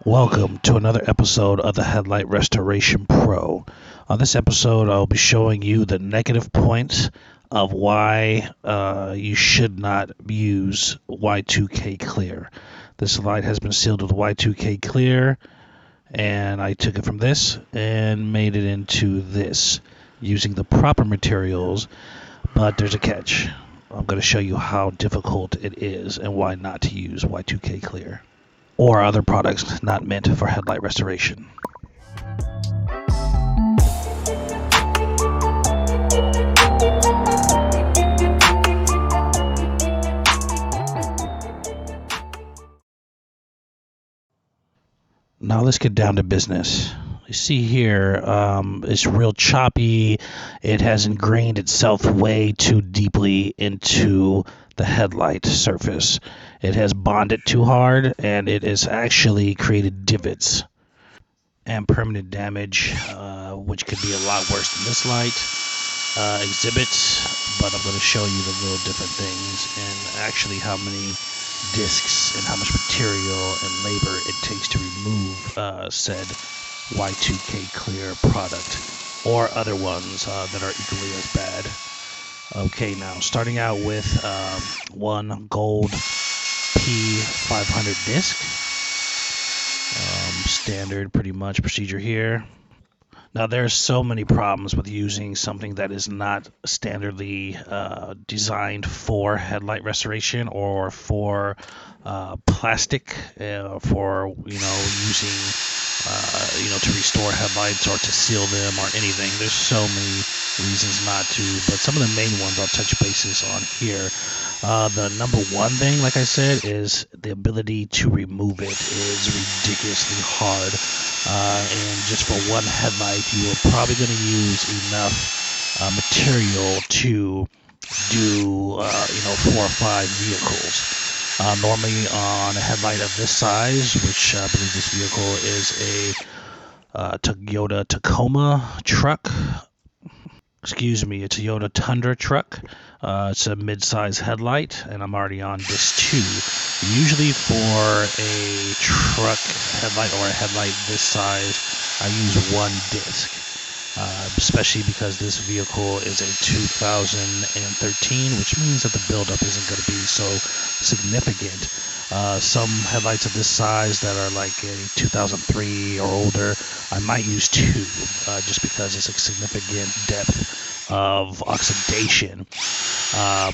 Welcome to another episode of the Headlight Restoration Pro. On this episode, I'll be showing you the negative points of why you should not use Y2K Clear. This light has been sealed with Y2K Clear, and I took it from this and made it into this using the proper materials, but there's a catch. I'm going to show you how difficult it is and why not to use Y2K Clear or other products not meant for headlight restoration. Now let's get down to business. You see here, it's real choppy. It has ingrained itself way too deeply into the headlight surface. It has bonded too hard, and it has actually created divots and permanent damage, which could be a lot worse than this light exhibits. But I'm going to show you the little different things and actually how many discs and how much material and labor it takes to remove said Y2K Clear product or other ones that are equally as bad. Okay, now starting out with one gold P500 disc. Standard pretty much procedure here. Now there's so many problems with using something that is not standardly designed for headlight restoration or for plastic for using to restore headlights or to seal them or anything. There's so many reasons not to, but some of the main ones I'll touch bases on here. The number one thing, like I said, is the ability to remove it is ridiculously hard. And just for one headlight, you are probably going to use enough material to do, 4 or 5 vehicles. Normally on a headlight of this size, which I believe this vehicle is a Toyota Tacoma truck. Excuse me, a Toyota Tundra truck. It's a mid-size headlight, and I'm already on disc 2. Usually for a truck headlight or a headlight this size, I use one disc, especially because this vehicle is a 2013, which means that the buildup isn't going to be so significant. Some headlights of this size that are like a 2003 or older, I might use 2 just because it's a significant depth of oxidation.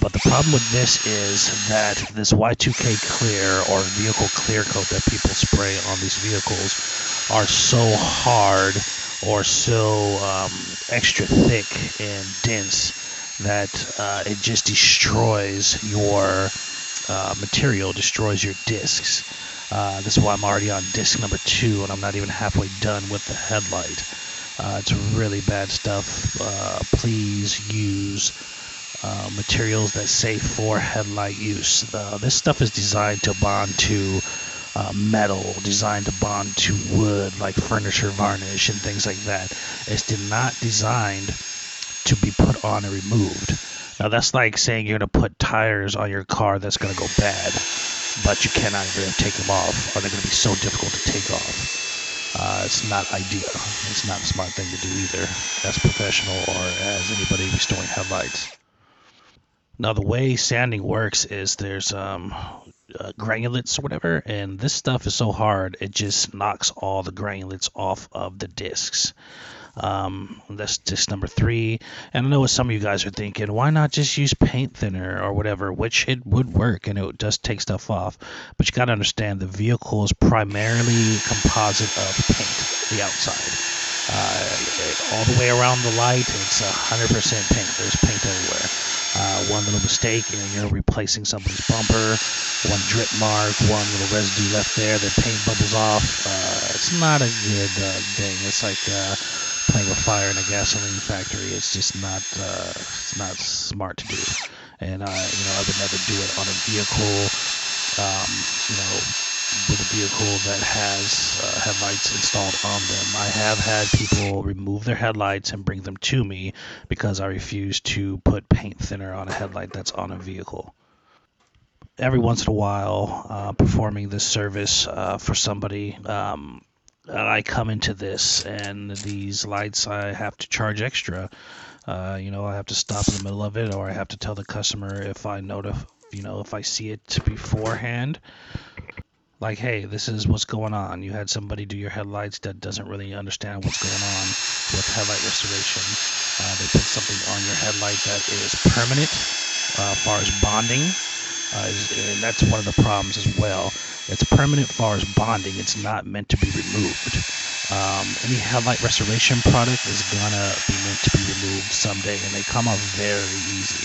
But the problem with this is that this Y2K Clear or vehicle clear coat that people spray on these vehicles are so hard or so extra thick and dense that it just destroys your material, destroys your discs. This is why I'm already on disc number 2 and I'm not even halfway done with the headlight. It's really bad stuff. Please use materials that say for headlight use. This stuff is designed to bond to metal, designed to bond to wood, like furniture varnish and things like that. It's not designed to be put on and removed. Now that's like saying you're going to put tires on your car that's going to go bad, but you cannot really take them off, or they're going to be so difficult to take off. It's not ideal. It's not a smart thing to do either, as professional or as anybody restoring headlights. Now the way sanding works is there's granulates or whatever, and this stuff is so hard it just knocks all the granulates off of the discs. That's disc number 3. And I know what some of you guys are thinking, why not just use paint thinner or whatever, which it would work and it does take stuff off. But you got to understand the vehicle is primarily composite of paint, the outside. All the way around the light, it's 100% paint. There's paint everywhere. One little mistake and you're replacing somebody's bumper, one drip mark, one little residue left there, the paint bubbles off. It's not a good thing. It's like playing with fire in a gasoline factory. It's just not smart to do. And I would never do it on a vehicle, with a vehicle that has headlights installed on them. I have had people remove their headlights and bring them to me because I refuse to put paint thinner on a headlight that's on a vehicle. every once in a while, performing this service for somebody, I come into this, and these lights I have to charge extra. I have to stop in the middle of it, or I have to tell the customer if I if I see it beforehand. Like, hey, this is what's going on. You had somebody do your headlights that doesn't really understand what's going on with headlight restoration. They put something on your headlight that is permanent, as far as bonding, and that's one of the problems as well. It's permanent as far as bonding. It's not meant to be removed. Any headlight restoration product is gonna be meant to be removed someday, and they come off very easy.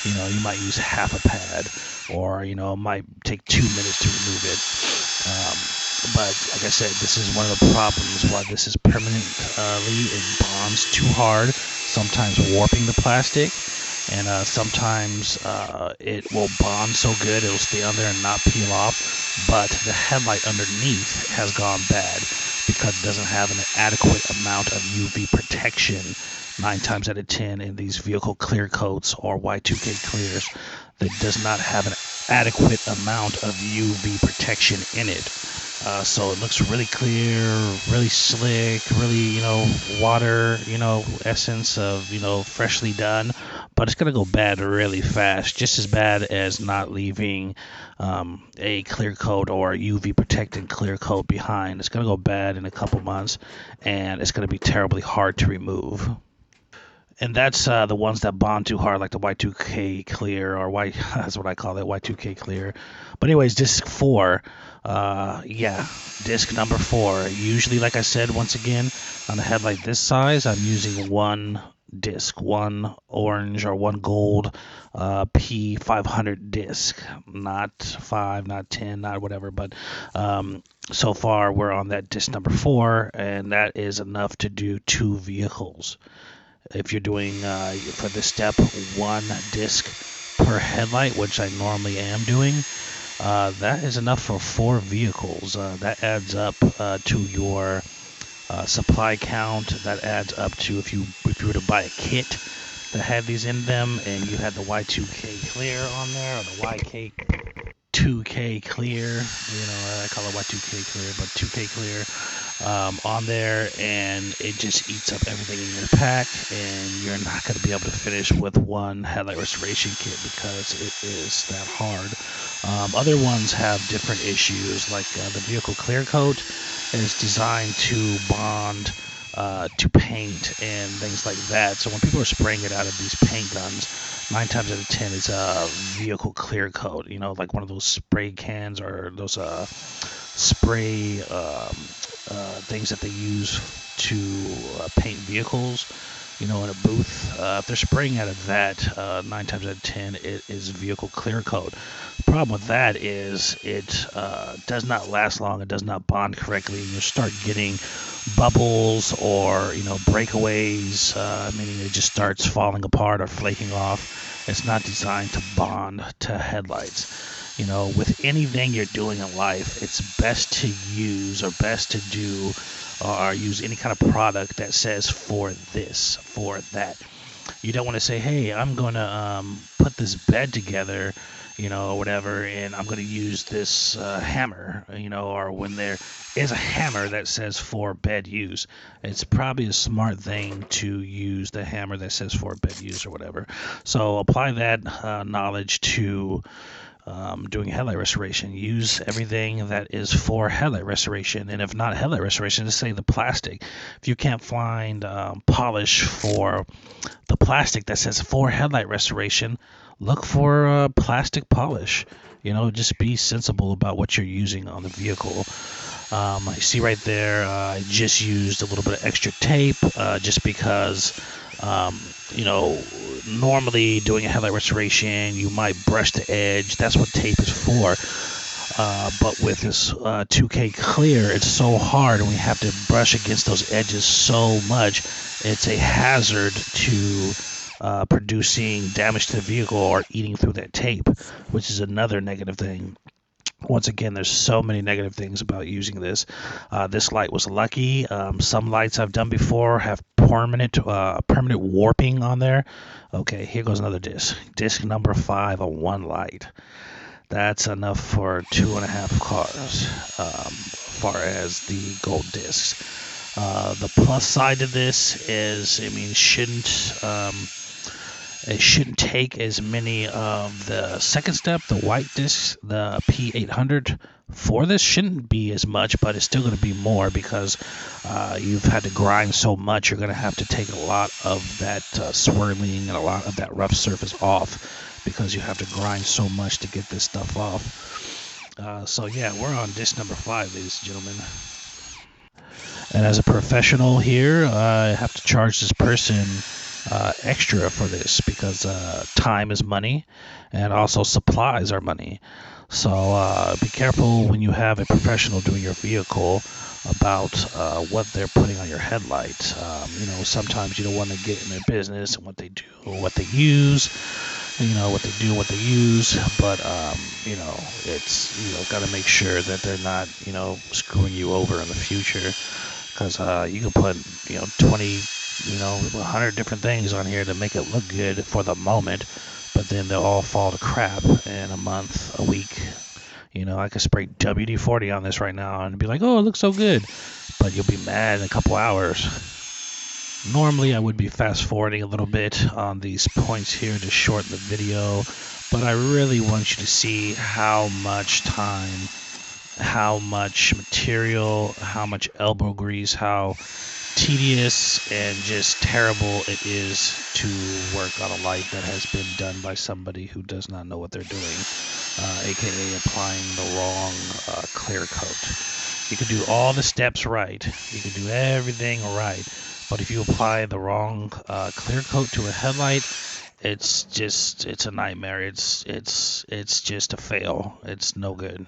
You might use half a pad, or it might take 2 minutes to remove it. But like I said, this is one of the problems why this is permanently. It bonds too hard, sometimes warping the plastic, and sometimes it will bond so good it'll stay on there and not peel off. But the headlight underneath has gone bad because it doesn't have an adequate amount of UV protection. 9 times out of 10 in these vehicle clear coats or Y2K clears, that does not have an adequate amount of UV protection in it. So it looks really clear, really slick, really, water, essence of, freshly done. But it's going to go bad really fast, just as bad as not leaving a clear coat or a UV protected clear coat behind. It's going to go bad in a couple months, and it's going to be terribly hard to remove. And that's the ones that bond too hard, like the Y2K clear, or that's what I call it, Y2K clear. But anyways, disc 4, disc number 4. Usually, like I said, once again, on a headlight this size, I'm using one disc, one orange or one gold P500 disc, not 5, not 10, not whatever, but so far we're on that disc number 4, and that is enough to do 2 vehicles. If you're doing, for this step, 1 disc per headlight, which I normally am doing, that is enough for 4 vehicles. That adds up to your supply count. That adds up to, if you were to buy a kit that had these in them, and you had the Y2K clear on there, or the YK2K clear, I call it Y2K clear, but 2K clear, on there, and it just eats up everything in your pack, and you're not going to be able to finish with one headlight restoration kit because it is that hard. Other ones have different issues, like the vehicle clear coat is designed to bond to paint and things like that. So when people are spraying it out of these paint guns, 9 times out of 10 it's a vehicle clear coat, like one of those spray cans or those spray things that they use to paint vehicles, in a booth. If they're spraying out of that, 9 times out of 10 it is vehicle clear coat. The problem with that is it does not last long. It does not bond correctly. You start getting bubbles or breakaways, meaning it just starts falling apart or flaking off. It's not designed to bond to headlights. With anything you're doing in life, it's best to use or best to do or use any kind of product that says for this, for that. You don't want to say, hey, I'm going to put this bed together, or whatever, and I'm going to use this hammer, or when there is a hammer that says for bed use, it's probably a smart thing to use the hammer that says for bed use or whatever. So apply that knowledge to doing headlight restoration. Use everything that is for headlight restoration, and if not headlight restoration, just say the plastic. If you can't find polish for the plastic that says for headlight restoration, look for plastic polish. Just be sensible about what you're using on the vehicle. I see right there, I just used a little bit of extra tape, just because normally doing a headlight restoration, you might brush the edge. That's what tape is for. But with this 2K clear, it's so hard, and we have to brush against those edges so much. It's a hazard to producing damage to the vehicle or eating through that tape, which is another negative thing. Once again, there's so many negative things about using this. This light was lucky. Some lights I've done before have permanent warping on there. Okay, here goes another disc. Disc number 5 on one light. That's enough for 2.5 cars, far as the gold discs. The plus side to this is, I mean, it shouldn't take as many of the second step, the white discs, the P800 for this shouldn't be as much, but it's still going to be more because you've had to grind so much. You're going to have to take a lot of that swirling and a lot of that rough surface off because you have to grind so much to get this stuff off. So yeah, we're on disc number 5, ladies and gentlemen. And as a professional here, I have to charge this person extra for this because time is money and also supplies are money. So be careful when you have a professional doing your vehicle about what they're putting on your headlight. Sometimes you don't want to get in their business and what they do, what they use, what they do, what they use, but it's got to make sure that they're not screwing you over in the future, because you can put 20 100 different things on here to make it look good for the moment, but then they'll all fall to crap in a month, a week. I could spray WD-40 on this right now and be like, oh, it looks so good, but you'll be mad in a couple hours. Normally I would be fast forwarding a little bit on these points here to shorten the video, but I really want you to see how much time, how much material, how much elbow grease, how tedious and just terrible it is to work on a light that has been done by somebody who does not know what they're doing, aka applying the wrong clear coat. You can do all the steps right, you can do everything right, but if you apply the wrong clear coat to a headlight, it's a nightmare. It's just a fail. It's no good.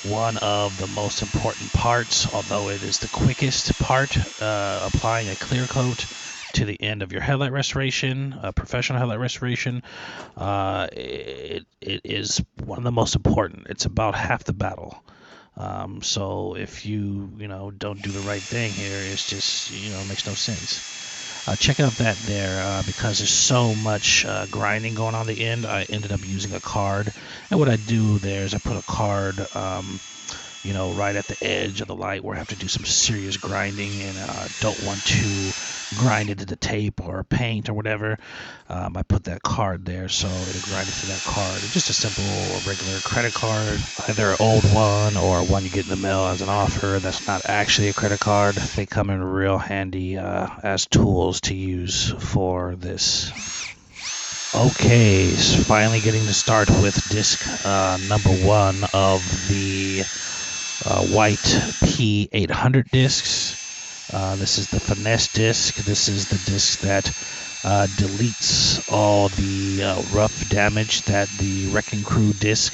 One of the most important parts, although it is the quickest part, applying a clear coat to the end of your headlight restoration, professional headlight restoration, it is one of the most important. It's about half the battle. So if you don't do the right thing here, it's just makes no sense. Check out that there, because there's so much grinding going on the end. I ended up using a card, and what I do there is I put a card right at the edge of the light where I have to do some serious grinding and don't want to grind it into tape or paint or whatever. I put that card there so it'll grind it to that card. It's just a simple regular credit card, either an old one or one you get in the mail as an offer that's not actually a credit card. They come in real handy as tools to use for this. Okay, so finally getting to start with disc number 1 of the white P800 discs. This is the finesse disc. This is the disc that deletes all the rough damage that the Wrecking Crew disc,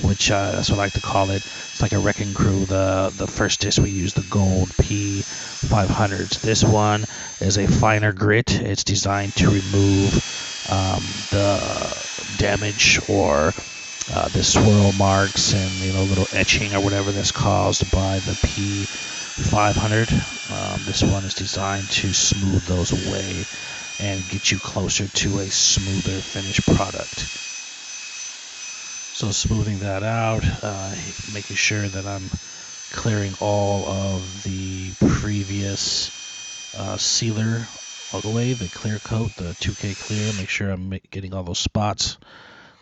which that's what I like to call it. It's like a Wrecking Crew. The first disc we used, the gold P500s. This one is a finer grit. It's designed to remove the damage or the swirl marks and little etching or whatever that's caused by the P500. This one is designed to smooth those away and get you closer to a smoother finished product. So smoothing that out, making sure that I'm clearing all of the previous sealer all the way, the clear coat, the 2K clear. Make sure I'm getting all those spots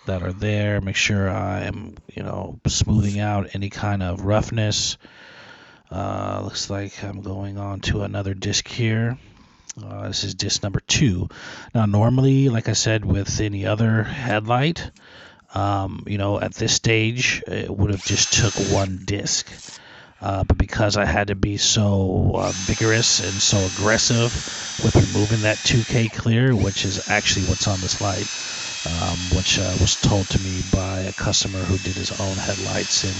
that are there. Make sure I'm smoothing out any kind of roughness. Looks like I'm going on to another disc here. This is disc number 2. Now normally, like I said, with any other headlight, at this stage it would have just took one disc, but because I had to be so vigorous and so aggressive with removing that 2K clear, which is actually what's on this light, which was told to me by a customer who did his own headlights and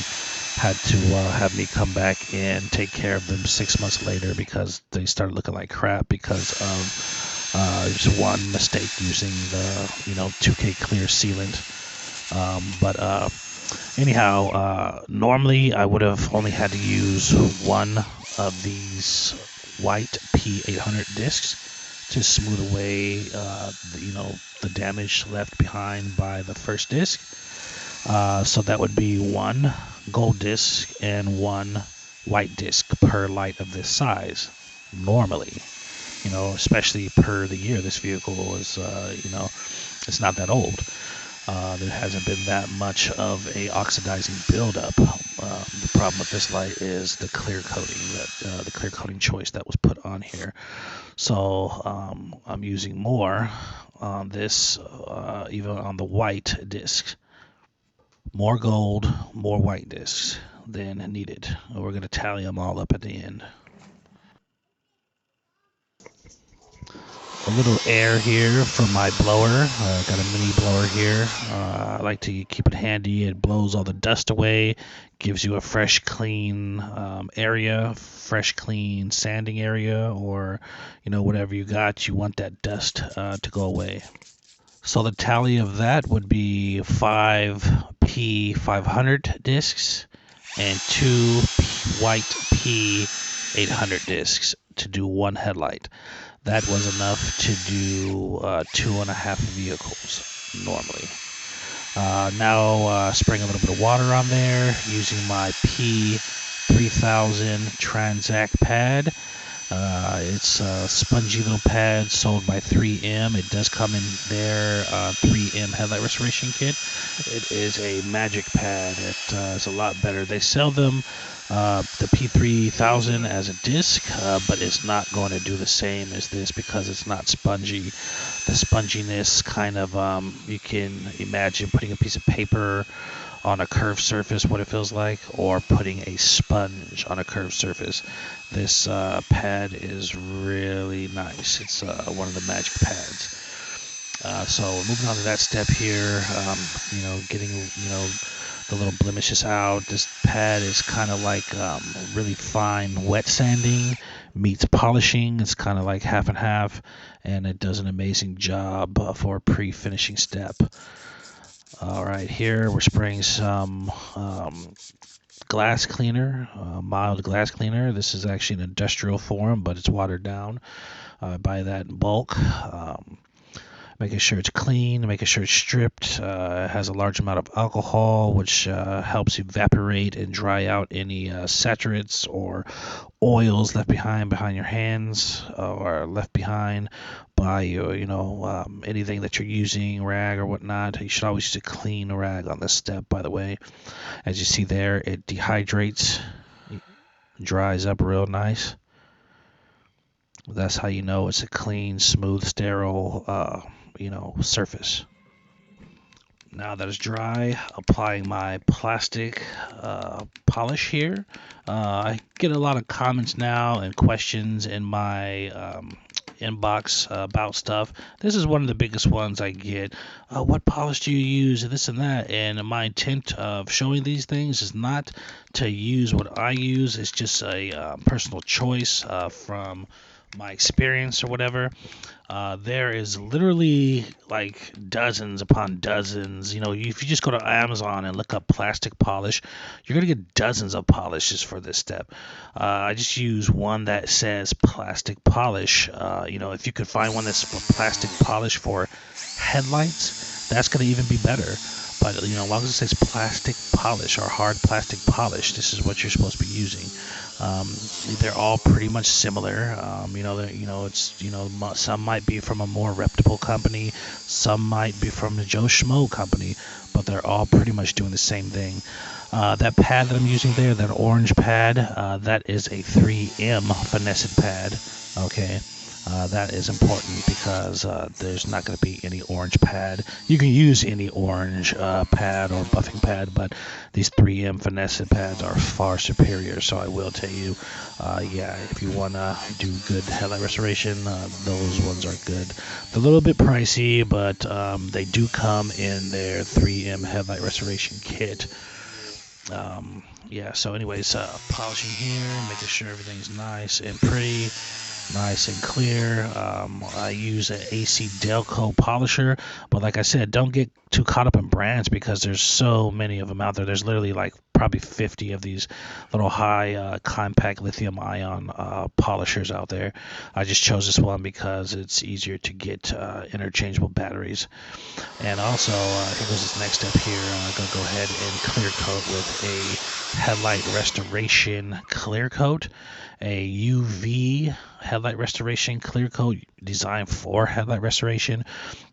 had to have me come back and take care of them 6 months later because they started looking like crap because of just one mistake using the 2K clear sealant. Anyhow, normally I would have only had to use one of these white P800 discs to smooth away the damage left behind by the first disc. So that would be one gold disc and one white disc per light of this size normally. Especially per the year this vehicle is, it's not that old. There hasn't been that much of a oxidizing buildup. The problem with this light is the clear coating, the clear coating choice that was put on here. So I'm using more on this, even on the white discs. More gold, more white discs than needed. We're going to tally them all up at the end. A little air here from my blower. Got a mini blower here. I like to keep it handy. It blows all the dust away, gives you a fresh, clean area, fresh, clean sanding area, or whatever you got. You want that dust to go away. So the tally of that would be 5 P500 discs and 2 white P800 discs to do one headlight. That was enough to do 2.5 vehicles normally. Now spraying a little bit of water on there using my P3000 Transact pad. It's a spongy little pad sold by 3M. It does come in their 3M headlight restoration kit. It is a magic pad. It is a lot better. They sell them the P3000 as a disc, but it's not going to do the same as this because it's not spongy. The sponginess kind of, you can imagine putting a piece of paper on a curved surface, what it feels like, or putting a sponge on a curved surface. This pad is really nice. It's one of the magic pads. So moving on to that step here, getting, the little blemishes out. This pad is kind of like really fine wet sanding meets polishing. It's kind of like half and half, and it does an amazing job for a pre-finishing step. All right, here we're spraying some glass cleaner, mild glass cleaner. This is actually an industrial form, but it's watered down. I buy that in bulk. Making sure it's clean, making sure it's stripped. It has a large amount of alcohol, which helps evaporate and dry out any saturates or oils left behind your hands or left behind by your, anything that you're using, rag or whatnot. You should always use a clean rag on this step, by the way. As you see there, it dehydrates, dries up real nice. That's how you know it's a clean, smooth, sterile, surface. Now that it's dry, applying my plastic polish here. I get a lot of comments now and questions in my inbox about stuff. This is one of the biggest ones I get. What polish do you use? This and that. And my intent of showing these things is not to use what I use. It's just a personal choice from my experience or whatever. There is literally like dozens upon dozens. If you just go to Amazon and look up plastic polish, you're gonna get dozens of polishes for this step. I just use one that says plastic polish. If you could find one that's for plastic polish for headlights, that's gonna even be better. But as long as it says plastic polish or hard plastic polish, this is what you're supposed to be using. They're all pretty much similar. Some might be from a more reputable company, some might be from the Joe Schmo company, but they're all pretty much doing the same thing. That pad that I'm using there, that orange pad, that is a 3M finessed pad. Okay. That is important because there's not going to be any orange pad. You can use any orange pad or buffing pad, but these 3M finesse pads are far superior. So I will tell you, if you want to do good headlight restoration, those ones are good. They're a little bit pricey, but they do come in their 3M headlight restoration kit. So anyways, polishing here, making sure everything's nice and pretty. Nice and clear. I use an AC Delco polisher, but like I said, don't get too caught up in brands because there's so many of them out there. There's literally like probably 50 of these little high compact lithium ion polishers out there. I just chose this one because it's easier to get interchangeable batteries. And also, here goes this next step here. I'm going to go ahead and clear coat with a headlight restoration clear coat, a UV headlight restoration clear coat designed for headlight restoration.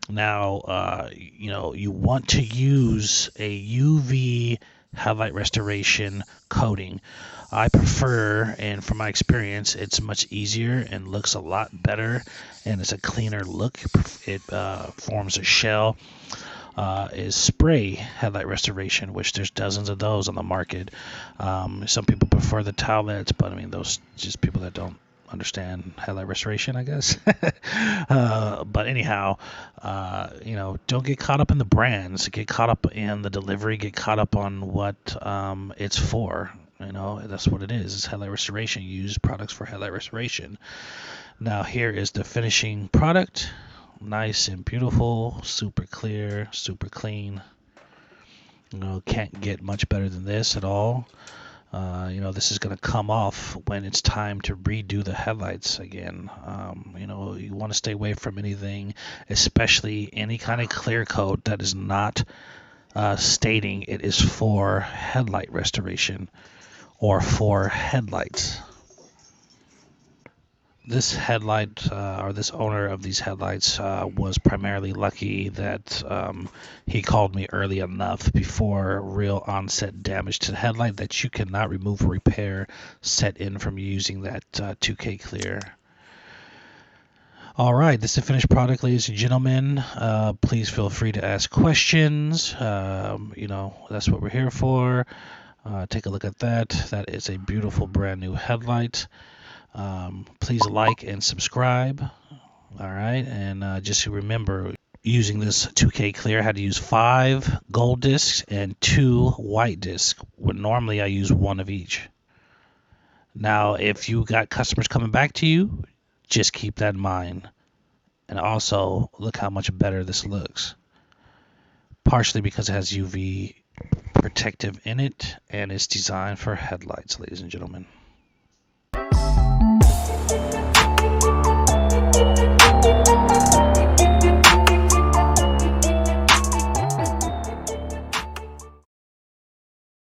Now, you want to use a UV headlight restoration coating. I prefer, and from my experience, it's much easier and looks a lot better, and it's a cleaner look. It forms a shell. Is spray headlight restoration, which there's dozens of those on the market. Some people prefer the towelettes, but I mean, those just people that don't understand headlight restoration, I guess. But anyhow, don't get caught up in the brands, get caught up in the delivery, get caught up on what it's for. That's what it is. It's headlight restoration. You use products for headlight restoration. Now here is the finishing product. Nice and beautiful, super clear, super clean. Can't get much better than this at all. This is going to come off when it's time to redo the headlights again. You want to stay away from anything, especially any kind of clear coat that is not stating it is for headlight restoration or for headlights. This headlight, or this owner of these headlights, was primarily lucky that he called me early enough before real onset damage to the headlight that you cannot remove or repair set in from using that 2K clear. All right, this is the finished product, ladies and gentlemen. Please feel free to ask questions. That's what we're here for. Take a look at that. That is a beautiful brand new headlight. Please like and subscribe. All right, and just remember, using this 2K clear, I had to use 5 gold discs and 2 white discs, when normally I use 1 of each. Now, if you got customers coming back to you, just keep that in mind. And also, look how much better this looks. Partially because it has UV protective in it, and it's designed for headlights, ladies and gentlemen.